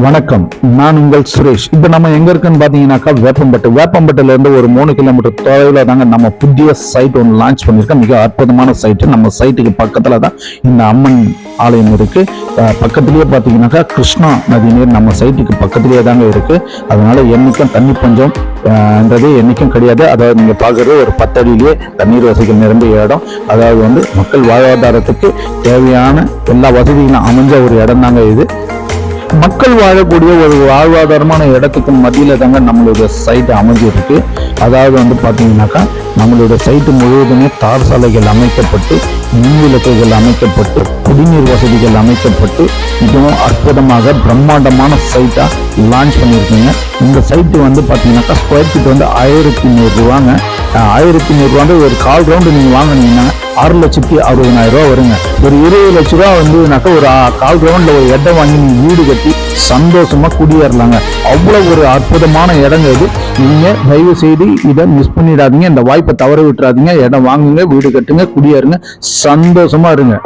வணக்கம், நான் உங்கள் சுரேஷ். இப்போ நம்ம எங்க இருக்குன்னு பாத்தீங்கன்னாக்கா வேப்பம்பட்டுல இருந்து ஒரு 3 கிலோமீட்டர் தொலைவில் தாங்க நம்ம புதிய சைட் ஒன்று லான்ச் பண்ணியிருக்கோம். மிக அற்புதமான சைட்டு. நம்ம சைட்டுக்கு பக்கத்துல தான் இந்த அம்மன் ஆலயம் இருக்கு. பக்கத்திலேயே பாத்தீங்கன்னாக்கா கிருஷ்ணா நதி நீர் நம்ம சைட்டுக்கு பக்கத்திலேயே தாங்க இருக்கு. அதனால என்னைக்கும் தண்ணி பஞ்சம் என்னைக்கும் கிடையாது. அதாவது நீங்க பாக்குறது ஒரு 10 அடியிலேயே தண்ணீர் வசதிகள் நிரம்பிய இடம். அதாவது வந்து மக்கள் வாழ்வாதாரத்துக்கு தேவையான எல்லா வசதிகளும் அமைஞ்ச ஒரு இடம் தாங்க இது. மக்கள் வாழக்கூடிய ஒரு வாழ்வாதாரமான இடத்துக்கு மத்தியில தாங்க நம்மளுடைய சைட் அமைஞ்சிருக்கு. அதாவது வந்து பாத்தீங்கன்னாக்கா நம்மளுடைய சைட்டு முழுவதுமே தார் சாலைகள் அமைக்கப்பட்டு, மின் விளக்குகள் அமைக்கப்பட்டு, குடிநீர் வசதிகள் அமைக்கப்பட்டு மிகவும் அற்புதமாக பிரம்மாண்டமான சைட்டா லான்ச் பண்ணியிருக்கீங்க. இந்த சைட்டு வந்து பாத்தீங்கன்னாக்கா ஸ்கொயர் ஃபீட் வந்து 1100 ரூபாங்க. 1100 ரூபாய் ஒரு 1/4 ரவுண்டு நீங்க வாங்கினீங்கன்னா 6,60,000 ரூபா வருங்க. ஒரு 20 லட்ச ரூபா வந்துனாக்கா ஒரு 1/4 ரவுண்ட்ல ஒரு இடம் வாங்கி நீங்க வீடு கட்டி சந்தோஷமா குடியேறலாங்க. அவ்வளவு ஒரு அற்புதமான இடங்க இது. நீங்க தயவு செய்து இதை மிஸ் பண்ணிடாதீங்க. இந்த வாய்ப்பை தவற விட்டுறாதீங்க. இடம் வாங்குங்க, வீடு கட்டுங்க, குடியேறுங்க, சந்தோஷமா இருங்க.